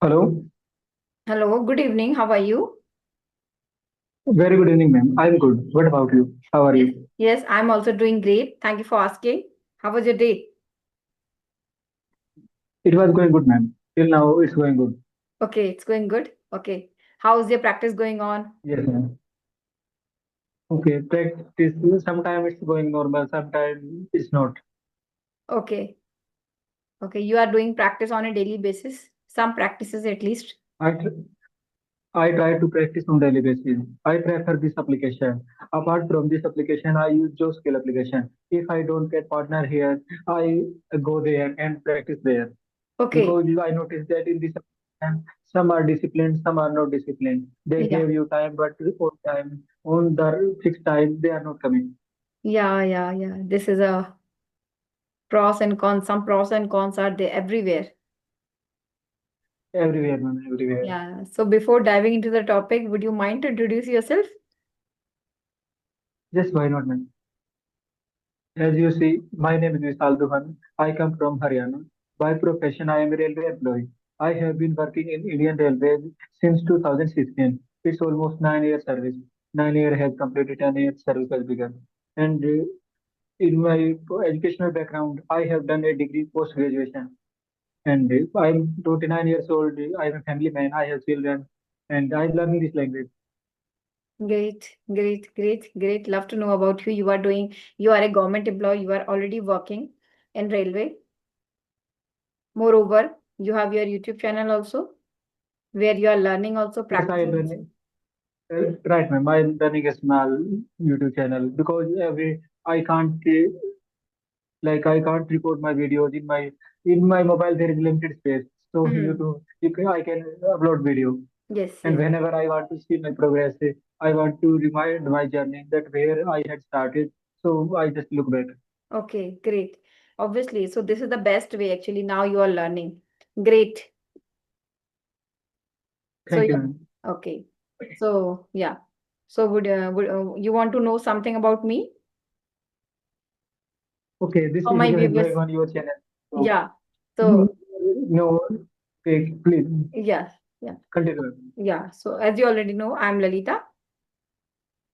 Hello. Hello, good evening. How are you? Very good evening, ma'am. I'm good. What about you? How are Yes. you? Yes, I'm also doing great. Thank you for asking. How was your day? It was going good, ma'am. Till now, it's going good. Okay, it's going good. Okay. How's your practice going on? Yes, ma'am. Okay, practice. Sometimes it's going normal. Sometimes it's not. Okay. Okay. You are doing practice on a daily basis, some practices at least. I tr- I try to practice on daily basis. I prefer this application. Apart from this application, I use Joe Skill application. If I don't get partner here, I go there and practice there. Okay. Because I noticed that in this application, some are disciplined, some are not disciplined. They Yeah. gave you time, but on the fixed time, they are not coming. Yeah. This is a pros and cons. Some pros and cons are there everywhere. Everywhere, man, everywhere. Yeah. So before diving into the topic, would you mind to introduce yourself? Just why not, man? As you see, my name is Vishal Duhan. I come from Haryana. By profession, I am a railway employee. I have been working in Indian Railways since 2016. It's almost 9 years service. 9 years has completed, 10 years service has begun. And in my educational background, I have done a degree post graduation. And I'm 29 years old. I'm a family man. I have children, and I'm learning this language. Great. Love to know about you. You are a government employee, you are already working in railway. Moreover, you have your YouTube channel also, where you are learning also Yes, I practicing. done. Right, ma'am. I'm running a small YouTube channel because every I can't I can't record my videos in my mobile. There is limited space, so Hmm. I can upload video. And Yes. whenever I want to see my progress, I want to remind my journey that where I had started. So I just look back. Okay, great. Obviously, so this is the best way actually. Now you are learning. Great. So Thank you, yeah, ma'am. okay. So yeah. So would you want to know something about me Okay, this or my video is viewers? going on your channel. So Yeah. So no, okay, please yeah, yeah, continue. yeah. So as you already know, I'm Lalita.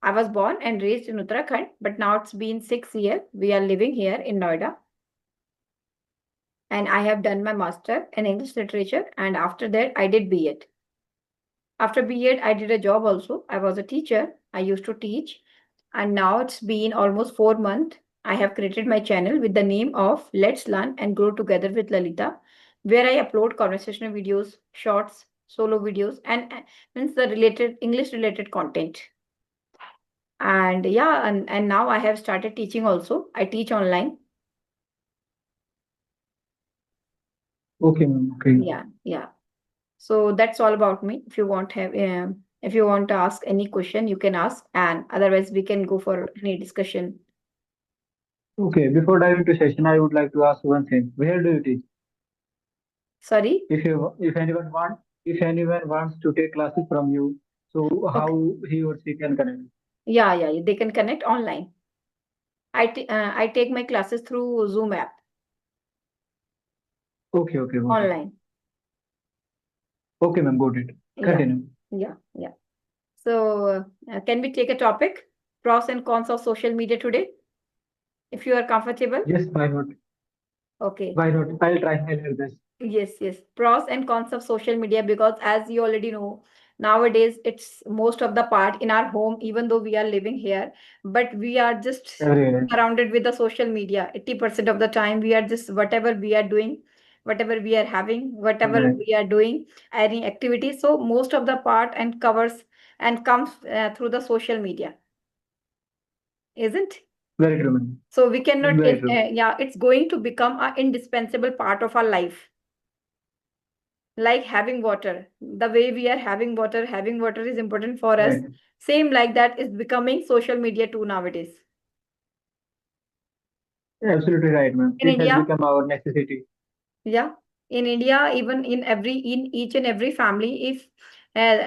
I was born and raised in Uttarakhand, but now it's been 6 years. We are living here in Noida, and I have done my master in English literature. And after that, I did B.Ed. After B.Ed, I did a job also. I was a teacher. I used to teach, and now it's been almost 4 months. I have created my channel with the name of Let's Learn and Grow Together with Lalita, where I upload conversational videos, shorts, solo videos, and means the related English related content. And yeah, and now I have started teaching also. I teach online. Okay, ma'am. Okay. Yeah. So that's all about me. If you want to ask any question, you can ask, and otherwise we can go for any discussion. Okay, before diving to session, I would like to ask one thing. Where do you teach? Sorry. If anyone wants to take classes from you, so Okay. how he or she can connect? Yeah. They can connect online. I take my classes through Zoom app Okay, got it. online. Okay, ma'am, got it. Yeah. Continue. Yeah. So can we take a topic? Pros and cons of social media today, if you are comfortable. Yes, why not? Okay. Why not? I'll try. I'll help this. Yes. Pros and cons of social media, because as you already know, nowadays it's most of the part in our home, even though we are living here, but we are just Everywhere. surrounded with the social media. 80% of the time we are just whatever we are doing, whatever we are having, whatever Right. we are doing, any activity. So most of the part and covers and comes through the social media, isn't? Very true, ma'am. So we cannot, Very true. yeah, it's going to become an indispensable part of our life, like having water. The way we are having water is important for us. Right. Same like that is becoming social media too nowadays. Absolutely right, ma'am. In This has India, become our necessity. yeah, in India, even in each and every family, if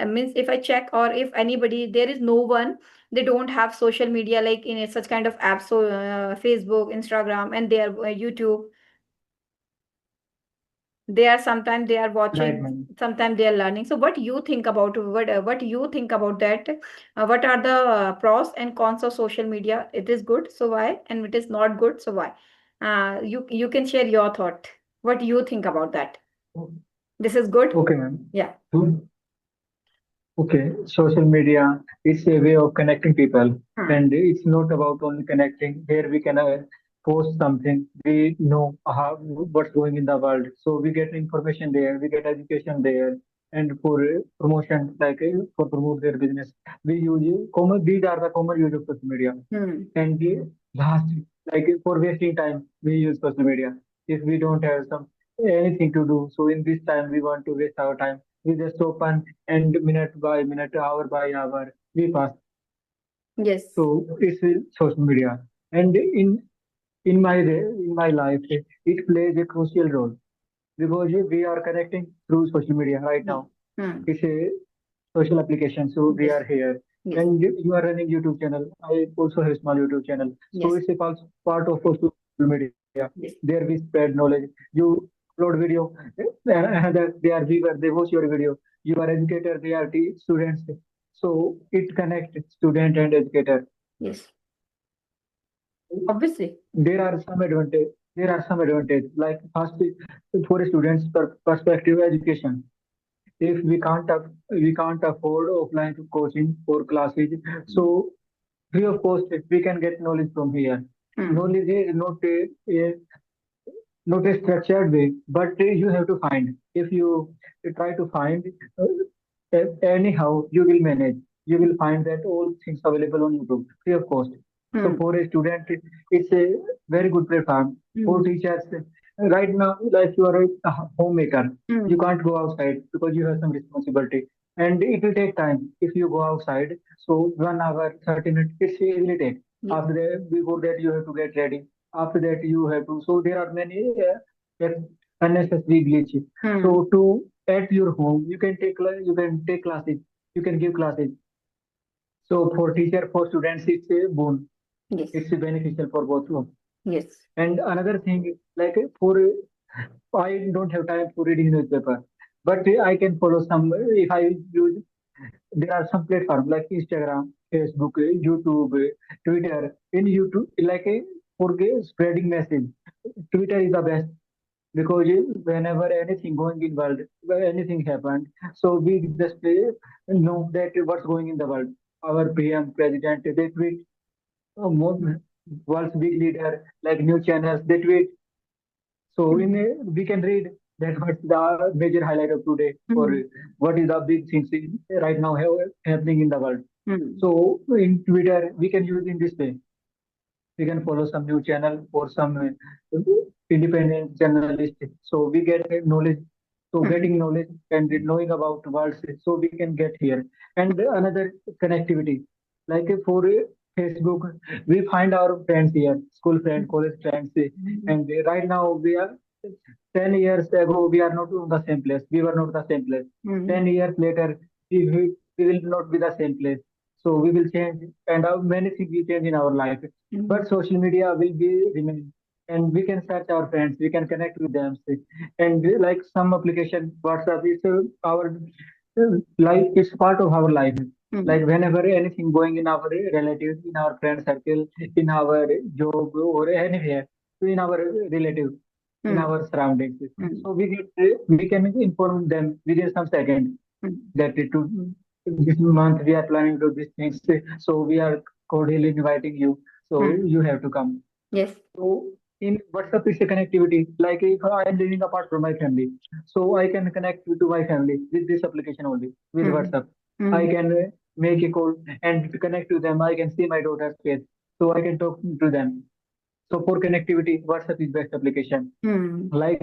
means if I check or if anybody, there is no one, they don't have social media like in such kind of apps. So Facebook, Instagram, and their YouTube. They are sometimes they are Right, watching, ma'am. sometimes they are learning. So what you think about what you think about that? What are the pros and cons of social media? It is good, so why? And it is not good, so why? You can share your thought. What you think about that? This is good. Okay, ma'am. Yeah. So, okay, social media is a way of connecting people, Hmm. and it's not about only connecting. Here we can post something, we know what's going in the world, so we get information there, we get education there, and for promotion, like for promote their business, we use common. These are the common use of social media. Hmm. And the last, like for wasting time, we use social media. If we don't have some anything to do, so in this time we want to waste our time, we just open and minute by minute, hour by hour, we pass. Yes. So it's social media, and in my life, it plays a crucial role because we are connecting through social media right Hmm. now. Hmm. It's a social application, so we Yes. are here. Yes. And you are running YouTube channel. I also have small YouTube channel, so Yes. it's a part of social media. Yes. There we spread knowledge. You upload video, and they are viewer. They watch your video. You are educator. They are students. So it connects student and educator. Yes. Obviously. There are some advantage. There are some advantage. Like first, for a student's perspective, education. If we can't afford offline coaching for classes, so free of cost we can get knowledge from here. Hmm. Knowledge is not a structured way, but you have to find. If you try to find, anyhow, you will manage. You will find that all things available on YouTube, free of cost. So Hmm. for a student, it's a very good platform. For Hmm. teachers, right now, like you are a homemaker, you Hmm. can't go outside because you have some responsibility. And it will take time if you go outside. So 1 hour, 30 minutes, it's easily take. Yes. After that, before that, you have to get ready. After that, you have to. So there are many unnecessary glitch. Hmm. So to at your home, you can take classes, you can give classes. So for teacher, for students, it's a boon. Yes. It's beneficial for both of them. Yes. And another thing, like for I don't have time for reading newspaper, but I can follow some. If I use, there are some platforms like Instagram, Facebook, YouTube, Twitter. In YouTube, like for spreading message, Twitter is the best because whenever anything going in world, where anything happened, so we just know that what's going in the world. Our PM, president, they tweet. More world's big leader, like news channels, they tweet. So in we can read that what's the major highlight of today, or Hmm. what is the big things right now happening in the world. Hmm. So in Twitter, we can use in this way. We can follow some new channel or some independent journalist. So we get knowledge. So Hmm. getting knowledge and knowing about words, so we can get here. And another connectivity, like for Facebook, we find our friends here, school friends, college friends, and right now we are 10 years ago we are not on the same place. We were not the same place. Hmm. 10 years later, we will not be the same place. So we will change, and many things will change in our life. Hmm. But social media will be remain, and we can search our friends, we can connect with them, and like some application, WhatsApp is our life. It's part of our life. Hmm. Like whenever anything going in our relatives, in our friend circle, in our job or anywhere, in our relatives, in Hmm. our surroundings. Hmm. So we can inform them within some seconds Hmm. that this month we are planning to do these things. So we are cordially inviting you. So Hmm. you have to come. Yes. So in WhatsApp is a connectivity. Like if I am living apart from my family, so I can connect to my family with this application only with Hmm. WhatsApp. I Hmm. can make a call and connect to them. I can see my daughter's face, so I can talk to them. So for connectivity, WhatsApp is best application. Hmm. Like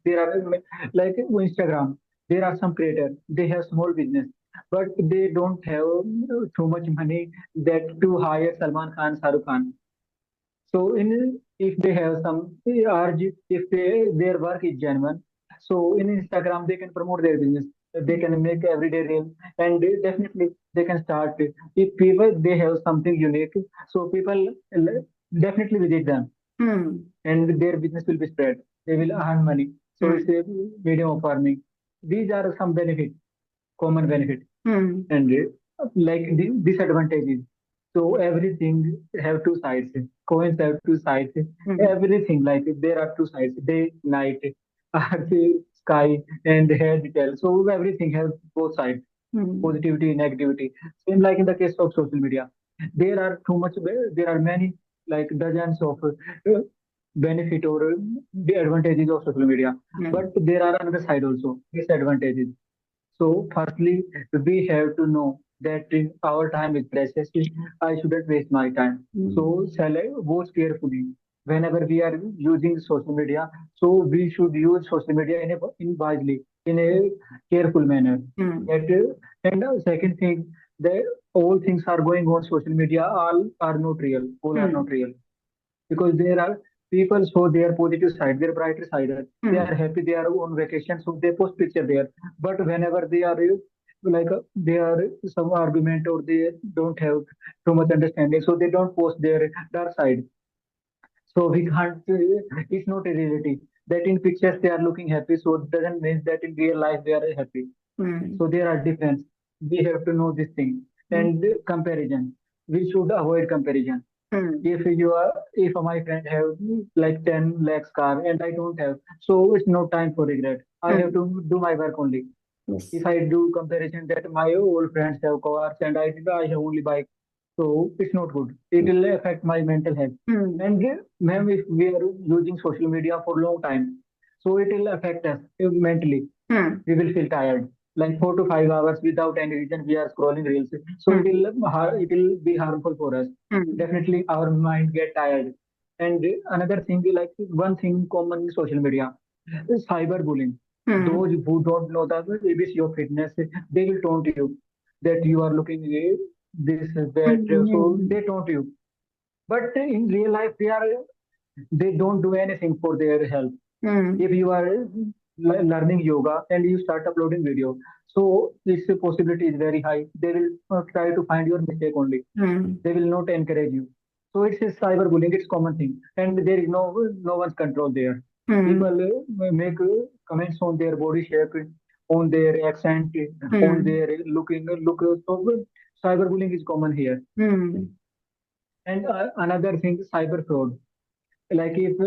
there are like Instagram, there are some creators, they have small business, but they don't have too much money that to hire Salman Khan, Shahrukh Khan. So in if they have some urge, if their work is genuine, so in Instagram they can promote their business, they can make everyday reel, and definitely they can start. If people they have something unique, so people definitely visit them, Hmm. and their business will be spread, they will earn money. So it's a medium of earning. These are some benefits, common benefit, Hmm. and like the disadvantages. So everything have two sides. Coins have two sides. Hmm. Everything like there are two sides. Day, night, earth, sky, and hair detail. So everything has both sides. Hmm. Positivity, negativity. Same like in the case of social media. There are too much. There are many like dozens of benefit or the advantages of social media. But Hmm. there are another side also disadvantages. So, firstly, we have to know that our time is precious. I shouldn't waste my time. Hmm. So, shall I watch carefully whenever we are using social media? So, we should use social media in wisely, in a careful manner. Hmm. That and second thing, that all things are going on social media. All are not real. All are not Hmm. real because there are people show their positive side, their brighter side. They are Hmm. happy, they are on vacation, so they post picture there. But whenever they are they are some argument or they don't have too much understanding, so they don't post their dark side. So we can't. It's not a reality that in pictures they are looking happy, so it doesn't mean that in real life they are happy. Hmm. So there are difference. We have to know this thing Hmm. and comparison. We should avoid comparison. Hmm. If my friend have like 10 lakhs car and I don't have, so it's no time for regret. I have Hmm. to do my work only. If Yes. I do comparison that my old friends have cars and I have only bike, so it's not good. It will affect my mental health. Hmm. And ma'am, if we are using social media for long time, so it will affect us mentally. Hmm. We will feel tired. Like 4 to 5 hours without any reason, we are scrolling reels. So Hmm. it will be harmful for us. Hmm. Definitely, our mind get tired. And another thing, like one thing common in social media, is cyberbullying. Hmm. Those who don't know that ABC of fitness, they will taunt you that you are looking this that. So Hmm. they taunt you. But in real life, they don't do anything for their health. Hmm. If you are learning yoga and you start uploading video, so this possibility is very high. They will try to find your mistake only. Hmm. They will not encourage you. So it's a cyberbullying. It's common thing, and there is no one's control there. Hmm. People make comments on their body shape, on their accent, on Hmm. their looking look. So cyberbullying is common here. Hmm. And another thing, cyber fraud. Like if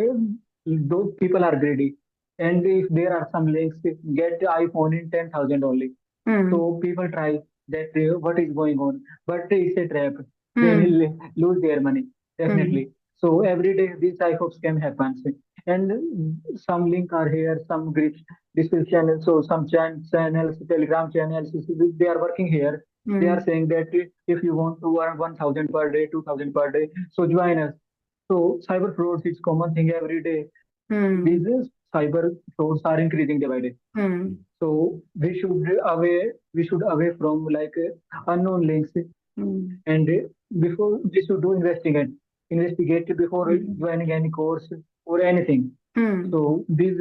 those people are greedy, and if there are some links, get iPhone in 10,000 only. Hmm. So people try that what is going on, but it's a trap. They Hmm. will lose their money Hmm. definitely. So every day this type of scam happens, and some link are here, some groups description. So some channels, Telegram channels, they are working here. They are Hmm. saying that if you want to earn 1,000 per day, 2,000 per day, so join us. So cyber frauds is common thing every day. Hmm. These cyber frauds are increasing day by day. Hmm. So we should away from like unknown links, Hmm. and before we should do investigate before Hmm. joining any course or anything. Hmm. So these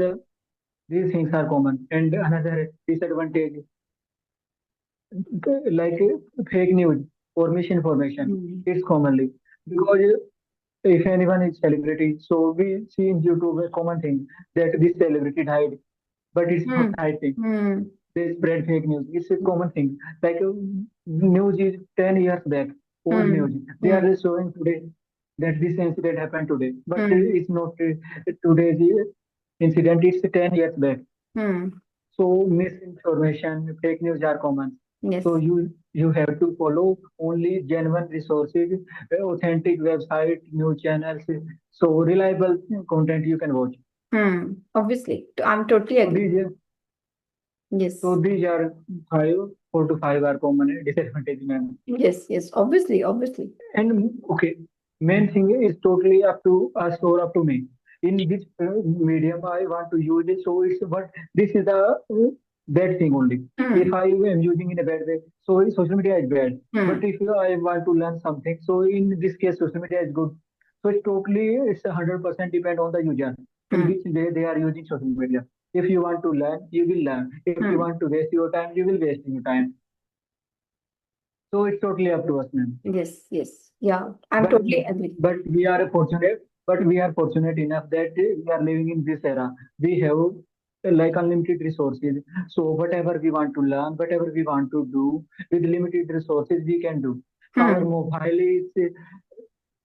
things are common. And another disadvantage, like fake news or misinformation, Hmm. it's commonly because if anyone is celebrity, so we see in YouTube a common thing that this celebrity died, but it's not Hmm. right thing. Hmm. They spread fake news. It's a common thing. Like news is 10 years back, old Hmm. news. They are Hmm. just showing today that this incident happened today, but Hmm. it's not today's incident. It's 10 years back. Hmm. So misinformation, fake news are common. So Yes. you have to follow only genuine resources, authentic website, news channels. So reliable content you can watch. Hmm. Obviously, I'm totally So agree. Yes. these are five, 4 to 5 are common disadvantage, ma'am. Yes. Yes. Obviously. Obviously. And okay, main thing is totally up to us or up to me. In which medium I want to use it, so it's but this is the bad thing only. If Hmm. I am using in a bad way, so social media is bad. But Hmm. if I want to learn something, so in this case, social media is good. So it's 100% depend on the user in Hmm. which way they are using social media. If you want to learn, you will learn. If you Hmm. want to waste your time, you will waste your time. So it's totally up to us, man. Yes. Yes. Yeah. I'm but totally agree. but we are fortunate enough that we are living in this era. We have like unlimited resources. So whatever we want to learn, whatever we want to do with limited resources, we can do. Our Hmm. mobile is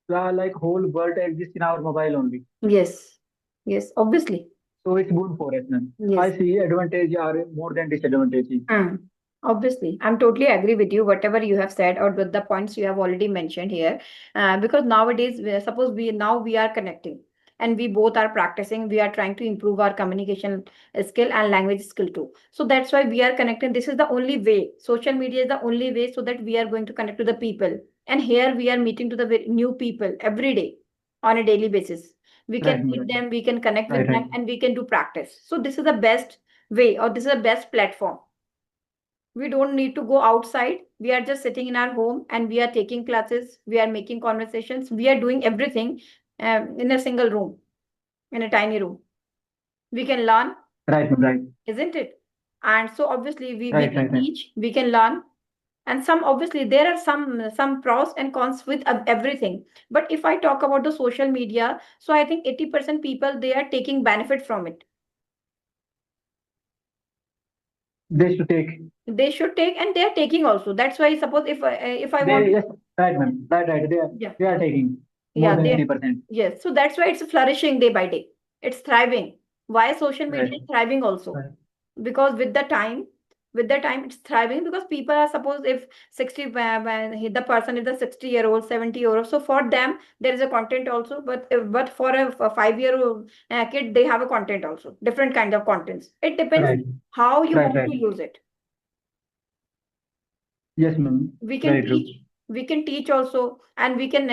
like whole world exists in our mobile only. Yes. Yes, obviously. So it's good for us, man. I Yes. see advantage are more than disadvantages. Hmm. Obviously, I'm totally agree with you, whatever you have said or with the points you have already mentioned here. Because nowadays, suppose we are connecting and we both are practicing, we are trying to improve our communication skill and language skill too. So that's why we are connecting. This is the only way. Social media is the only way so that we are going to connect to the people. And here we are meeting to the new people every day on a daily basis. We can Right, meet right, them, we can connect with right, them, right, and we can do practice. So this is the best way, or this is the best platform. We don't need to go outside. We are just sitting in our home and we are taking classes, we are making conversations, we are doing everything in a single room, in a tiny room. We can learn, right, right, isn't it? And so obviously we right, can right, right. teach, we can learn. And some, obviously there are some pros and cons with everything. But if I talk about the social media, so I think 80% people, they are taking benefit from it. They should take. They should take, and they are taking also. That's why, suppose if I want They to, yes, right, man. Right, right. yeah. They are taking more Yeah, than they 80%. yes. So that's why it's flourishing day by day. It's thriving. Why social media Right, is thriving also? right, Because with the time it's thriving because people are, suppose if 60 when the person is a 60-year-old, 70-year-old. So for them there is a content also, but for a 5-year-old kid, they have a content also, different kind of contents. It depends right, how you right, want right. to use it. Yes, ma'am. We can Very true. teach, we can teach also, and we can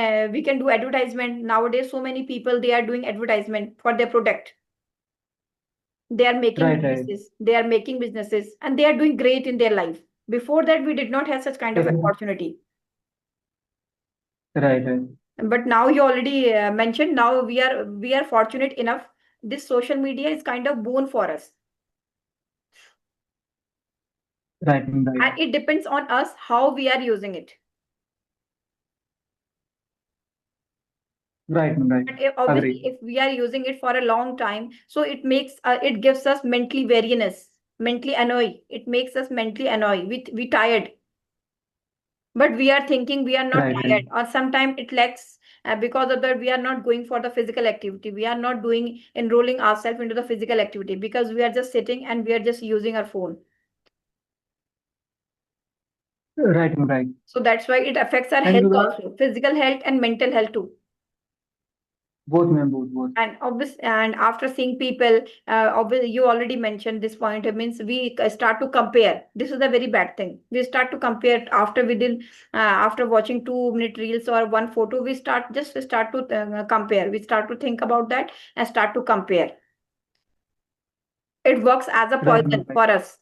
do advertisement. Nowadays so many people, they are doing advertisement for their product. They are making Right, right. businesses, they are making businesses, and they are doing great in their life. Before that we did not have such kind of Yes, ma'am. opportunity. Right, right, But now you already mentioned, now we are fortunate enough. This social media is kind of boon for us, right, ma'am, right, and it depends on us how we are using it. right, ma'am, right. But if, obviously, Agree. if we are using it for a long time, so it gives us mentally weariness, mentally annoy. It makes us mentally annoy. We tired, but we are thinking we are not Right, right, tired, or sometimes it lacks because of that we are not going for the physical activity. We are not doing enrolling ourselves into the physical activity because we are just sitting and we are just using our phone. right, ma'am, right. So that's why it affects our And health you are also, physical health and mental health too. both, ma'am, both, both. And after seeing people, obviously you already mentioned this point. It means we start to compare. This is a very bad thing. We start to compare after after watching 2-minute reels or one photo. We start to compare. We start to think about that and start to compare. It works as a Right, ma'am, poison right. for us.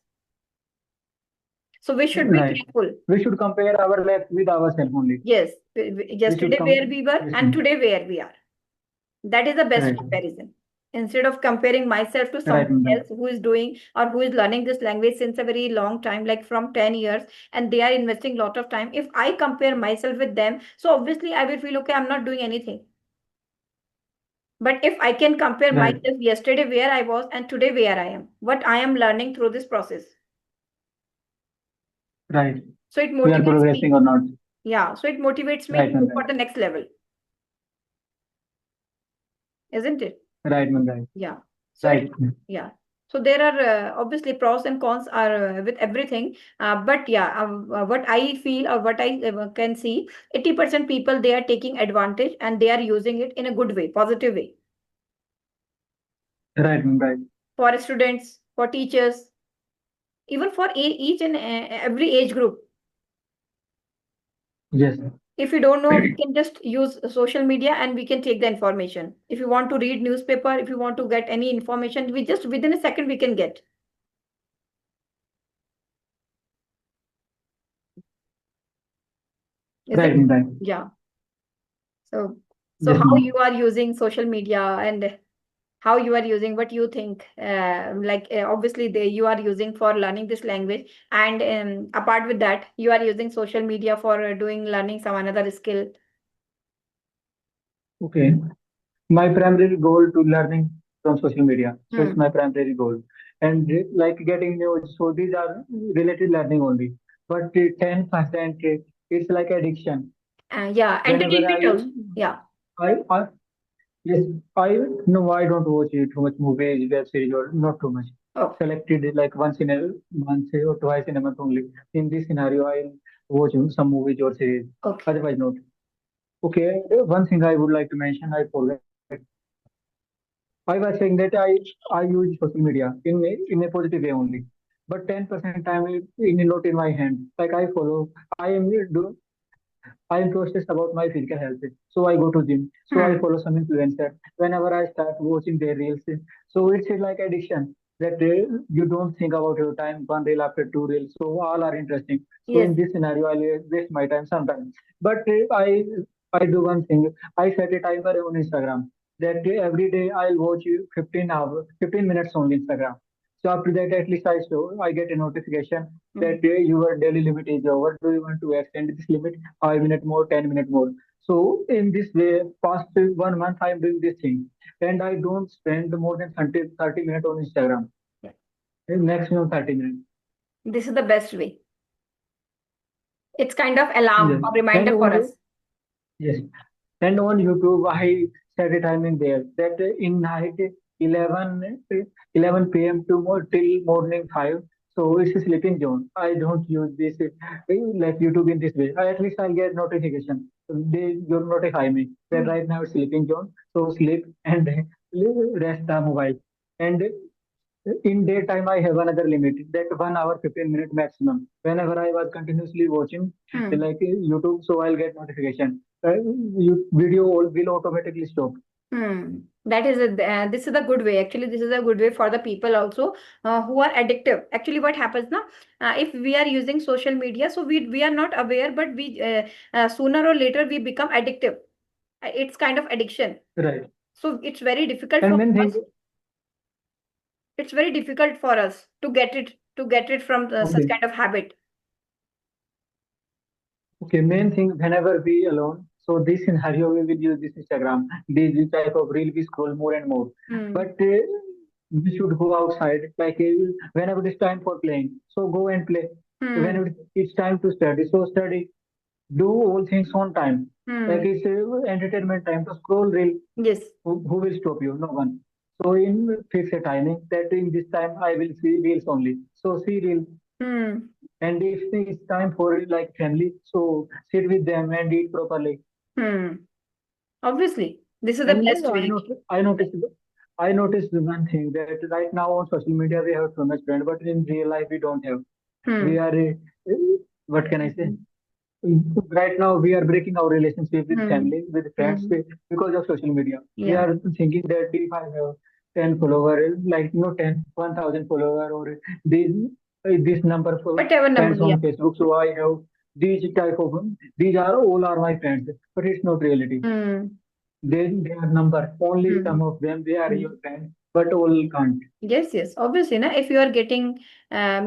So we should be Right. careful. We should compare our life with ourselves only. Yes, We should yesterday come. where we were Yes, and ma'am. today where we are. That is the best Right, comparison. Instead of comparing myself to right, someone ma'am, right. else who is doing or who is learning this language since a very long time, like from 10 years, and they are investing a lot of time. If I compare myself with them, so obviously I will feel okay, I'm not doing anything. But if I can compare Right, myself yesterday where I was and today where I am, what I am learning through this process. right. So it We are motivates me. progressing or not. Yeah. So it motivates me Right, to ma'am, go right. for the next level, isn't it? Right, ma'am, right. Yeah. So it, Right, ma'am. yeah. So there are obviously pros and cons are with everything. But yeah, what I feel or what I can see, 80% people, they are taking advantage and they are using it in a good way, positive way. Right, ma'am, right. For students, for teachers, even for each and every age group. Yes. If you don't know, we can just use social media and we can take the information. If you want to read newspaper, if you want to get any information, we just within a second we can get, Right, isn't? ma'am, right. Yeah. So, so Yes, how ma'am. you are using social media and how you are using, what you think? Obviously, you are using for learning this language, and apart with that, you are using social media for doing learning some another skill. Okay. My primary goal to learning from social media. So it's Hmm. my primary goal. and like getting news. So these are related learning only. But 10% it's like addiction. Yeah, Whenever entertainment also. Yeah. I yes, I no, I don't watch too much movies, web series, or not too much. Oh, Selected like once in a month or twice in a month only. In this scenario, I'll watch some movies or series. okay. Otherwise, not. Okay, one thing I would like to mention, I forget. I was saying that I use social media in a positive way only, but 10% time in not in my hand. Like I follow, I am do I am cautious about my physical health. So I go to gym. So I Hmm. follow some influencer. Whenever I start watching their reels, so it's like addiction that you don't think about your time, one reel after two reels. So all are interesting. So Yes. in this scenario, I'll waste my time sometimes. But I do one thing. I set a timer on Instagram that every day I'll watch 15 hours, 15 minutes only Instagram. So after that, at least I get a notification Hmm. that your daily limit is over. Do you want to extend this limit 5 minutes more, 10 minutes more? So in this way, past 1 month, I'm doing this thing, and I don't spend more than 30 minutes on Instagram. Yeah. Maximum 30 minutes. This is the best way. It's kind of Yes. alarm or And reminder for on us. yes, and on YouTube, I set a timing there that in night 11, 11 p.m. to till morning 5. So it's a sleeping zone. I don't use this like YouTube in this way. At least I'll get notification. You notify me that Hmm. right now it's sleeping zone. So sleep and rest the mobile. And in daytime, I have another limit that 1 hour 15 minute maximum. Whenever I was continuously watching Hmm. like YouTube, so I'll get notification. Video will automatically stop. Hmm. That is this is a good way. Actually, this is a good way for the people also who are addictive. Actually, what happens now? If we are using social media, so we are not aware, but we sooner or later we become addictive. It's kind of addiction. Right. So it's very difficult And for main thing, us. It's very difficult for us to get it from such okay, kind of habit. okay, main thing whenever we alone, so this scenario we will use this Instagram, this type of reel we scroll more and more. Hmm. But we should go outside, like whenever it's time for playing, so go and play. Hmm. Whenever it's time to study, so study. Do all things on time. Like Hmm. it's entertainment time to scroll reel. Yes. Who will stop you? No one. So in fix a timing that in this time I will see reels only. So see reels. Hmm. And if it's time for like family, so sit with them and eat properly. Hmm. Obviously, this is the And best way. I noticed one thing that right now on social media we have so much friend, but in real life we don't have. We Hmm. are what can I say? Right now we are breaking our relationship with Hmm. family, with friends Hmm. because of social media. We Yeah. are thinking that if I have 10 followers, like 10, 1,000 follower or this this number of Whatever number. friends Yeah. on Facebook, so I have these type of these are all are my friends, but it's not reality. Hmm. They are number only Hmm. some of them they are Hmm. your friends, but all can't. Yes, yes. Obviously, na, if you are getting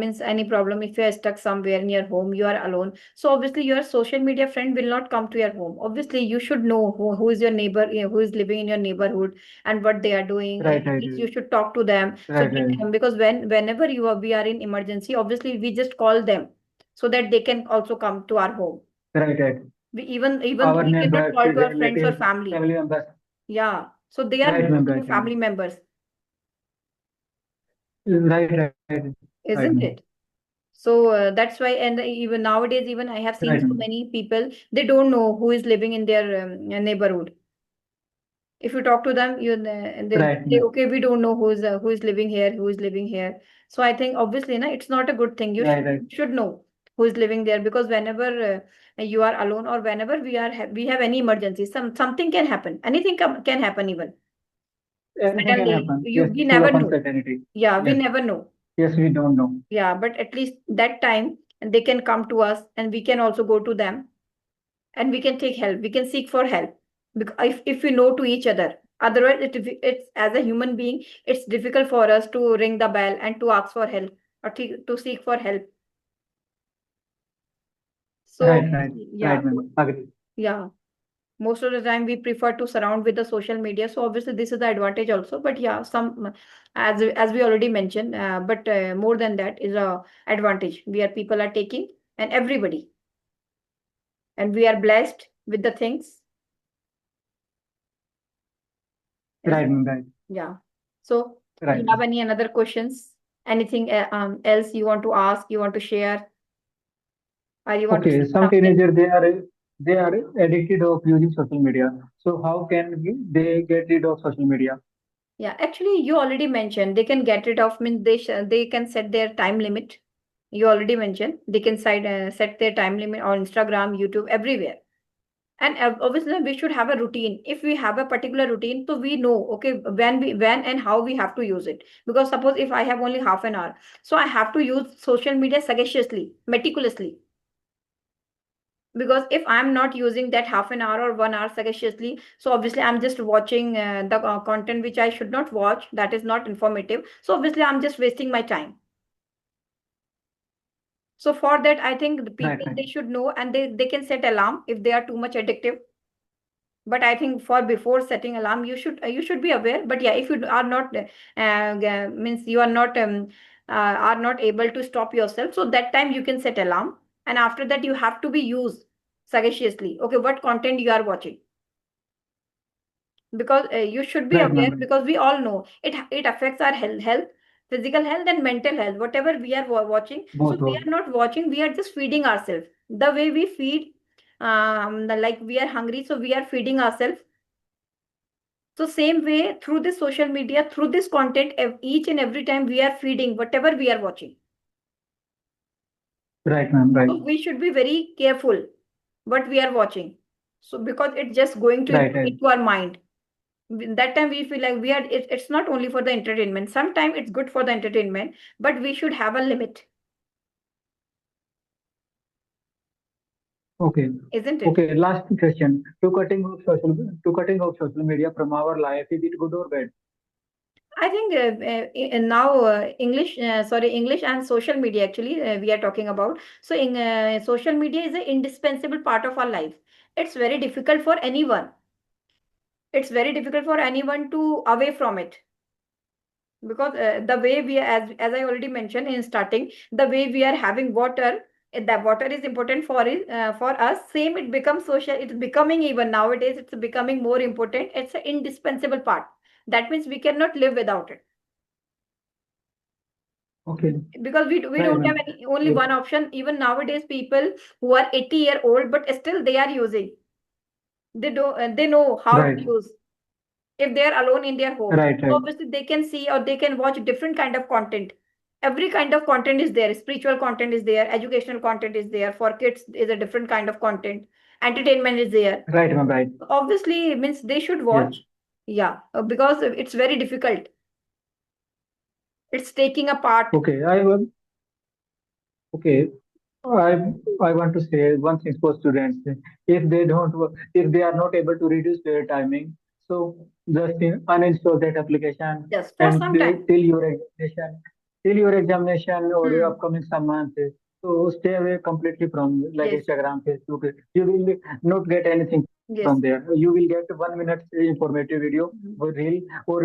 means any problem, if you are stuck somewhere in your home, you are alone. So obviously, your social media friend will not come to your home. Obviously, you should know who is your neighbor, who is living in your neighborhood, and what they are doing. Right, At right, least you should talk to them. So right, right, because whenever we are in emergency, obviously we just call them so that they can also come to our home. right, right. We even though Our we cannot neighbors, call to our friends or relatives, family. family members. Yeah. So they are Right, ma'am. more Right, than right. family members, Right, right, right, isn't ma'am. it? So that's why, and even nowadays, even I have seen Right, so ma'am. many people, they don't know who is living in their neighborhood. If you talk to them, they Right, say, ma'am. okay, we don't know who is living here, who is living here. So I think obviously, na, it's not a good thing. You Right, should right. you should know who is living there because whenever you are alone or whenever we have any emergency, something can happen. Anything can happen even Anything can suddenly. happen. You Yes, we full never of know. uncertainty. Yeah, we Yes, never know. yes, we don't know. Yeah, but at least that time they can come to us and we can also go to them and we can take help, we can seek for help because if we know to each other, otherwise it's as a human being it's difficult for us to ring the bell and to ask for help or to seek for help. So Right, right, yeah. right, ma'am. Agree. Yeah. Most of the time we prefer to surround with the social media, so obviously this is the advantage also. But yeah, some, as we already mentioned, but more than that is a advantage where people are taking, and everybody, and we are blessed with the things. Is Right, ma'am. Right. Yeah. So you Right, have ma'am. any another questions? Anything else you want to ask, you want to share, or you want to Okay, say some something? teenagers they are addicted of using social media. So how can they get rid of social media? Yeah, actually, you already mentioned they can get rid of, means they can set their time limit. You already mentioned they can set their time limit on Instagram, YouTube, everywhere. And obviously, we should have a routine. If we have a particular routine, so we know, okay, when and how we have to use it. Because suppose if I have only half an hour, so I have to use social media sagaciously, meticulously. Because if I'm not using that half an hour or 1 hour sagaciously, so obviously I'm just watching the content which I should not watch, that is not informative, so obviously I'm just wasting my time. So for that, I think the Right, people, right. they should know, and they can set alarm if they are too much addictive. But I think for before setting alarm, you should be aware. But yeah, if you are not means you are not able to stop yourself, so that time you can set alarm. And after that, you have to be used sagaciously. Okay, what content you are watching? Because you should be Right, aware, ma'am. Right. because we all know it affects our health, physical health and mental health, whatever we are watching. So Both, we both. are not watching, we are just feeding ourselves. The way we feed, like we are hungry, so we are feeding ourselves. So same way, through this social media, through this content, each and every time we are feeding whatever we are watching. Right, ma'am. Right. So we should be very careful what we are watching. So because it's just going to Right, input right. into our mind. That time we feel like it's not only for the entertainment. Sometimes it's good for the entertainment, but we should have a limit, Okay. isn't it? Okay. Last question. To cutting off social media from our life, is it good or bad? I think now English and social media, actually we are talking about. So in social media is an indispensable part of our life. It's very difficult for anyone. It's very difficult for anyone to away from it, because the way we, as I already mentioned in starting, the way we are having water, that water is important for us. Same, it becomes social, it's becoming, even nowadays it's becoming more important. It's an indispensable part. That means we cannot live without it, Okay. because we Right, don't have ma'am. only Yes. one option. Even nowadays, people who are 80-year-old, but still they are using, they know how to Right. use, if they are alone in their home. Right, So right. obviously they can see or they can watch different kind of content. Every kind of content is there. Spiritual content is there, educational content is there, for kids is a different kind of content, entertainment is there. Right, ma'am. Right. Obviously means they should Yes. watch. Yeah, because it's very difficult. It's taking a part. Okay. Okay. I I want to say one thing for students. If they are not able to reduce their timing, so just uninstall that application Yes, for and some time. till your examination or your Hmm. upcoming some month. So stay away completely from like Yes. Instagram, Facebook. You will not get anything from there. Yes. You will get 1 minute informative video Hmm. or reel or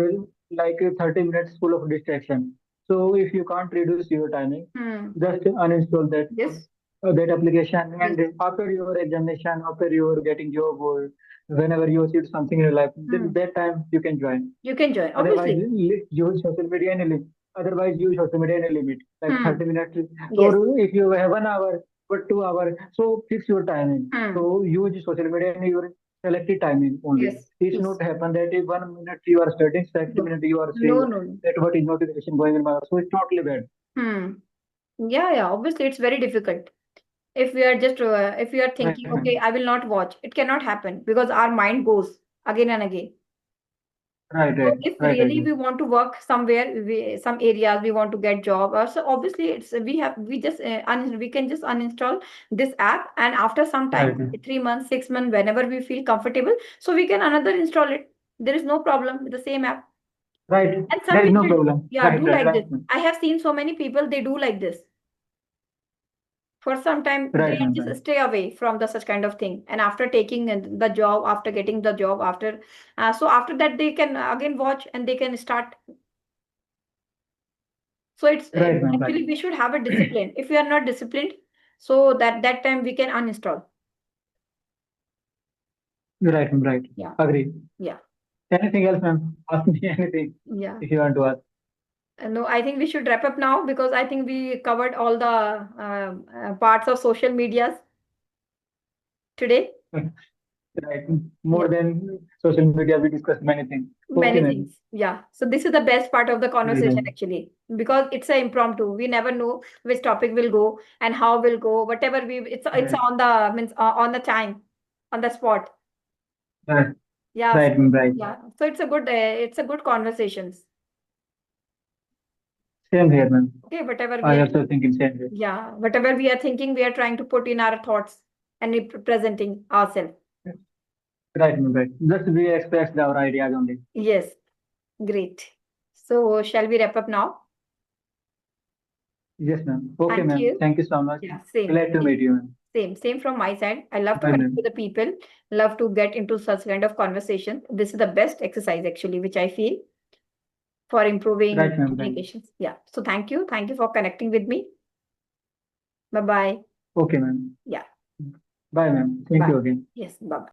like 30 minutes full of distraction. So if you can't reduce your timing, Hmm. just uninstall Yes. that application, Yes. and after your examination, after you are getting job, or whenever you achieve something in your life, then Hmm. that time you can join. You can join, Otherwise, obviously. use social media in a limit. Otherwise, use social media in a limit, like Hmm. 30 minutes. Or Yes. if you have 1 hour or 2 hours, so fix your timing. Hmm. So use social media in your selected timing only. Yes. It's Yes. not happen that if 1 minute you are studying, second No. minute you are No. seeing No. No. that what is notification going in my. So it's totally bad. Hmm. Yeah, yeah. Obviously, it's very difficult. If we are Right, thinking, ma'am. okay, I will not watch, it cannot happen, because our mind goes again and again. Right, So right, if right, right. really Yes. we want to work somewhere, some areas we want to get job, or so obviously it's we just we can just uninstall this app, and after some time, Right, right. 3 months, 6 months, whenever we feel comfortable, so we can another install it. There is no problem with the same app. Right. And some There is no people, problem. yeah, Right, do right, like right, this. ma'am. I have seen so many people, they do like this. For some time, Right, they ma'am. just Right. stay away from the such kind of thing. And after taking the job, after getting the job, so after that, they can again watch and they can start. So it's Right, ma'am. Right. actually we should have a discipline. If we are not disciplined, so that time we can uninstall. Right, ma'am. Right. Yeah, Agree. yeah, Anything else, ma'am? Ask me anything yeah. if you want to ask. No, I think we should wrap up now because I think we covered all the parts of social medias today. Right. Yeah, More than social media, we discussed many things. Okay, many ma'am. things. Yeah. So this is the best part of the Right, conversation ma'am. actually, because it's a impromptu. We never know which topic will go and how will go. Whatever it's Right. on the means on the time, on the spot. Right. Yeah. Right, ma'am. Right. Yeah. So it's a good conversations. Same here, ma'am. Okay. Whatever we I are, also think in same way. yeah, whatever we are thinking, we are trying to put in our thoughts and presenting ourselves. Right, ma'am. Right. Just we express our ideas only. Yes. Great. So shall we wrap up now? Yes, ma'am. Okay, Thank ma'am. you. Thank you so much. Yeah, same. Glad to Same. meet you, ma'am. Same from my side. I love to Bye, connect with ma'am. the people, love to get into such kind of conversation. This is the best exercise actually, which I feel for improving Right, ma'am. Right. communications. Yeah. So thank you. Thank you for connecting with me. Bye bye. Okay, ma'am. Yeah. Bye, ma'am. Thank Bye. you again. Yes. Bye.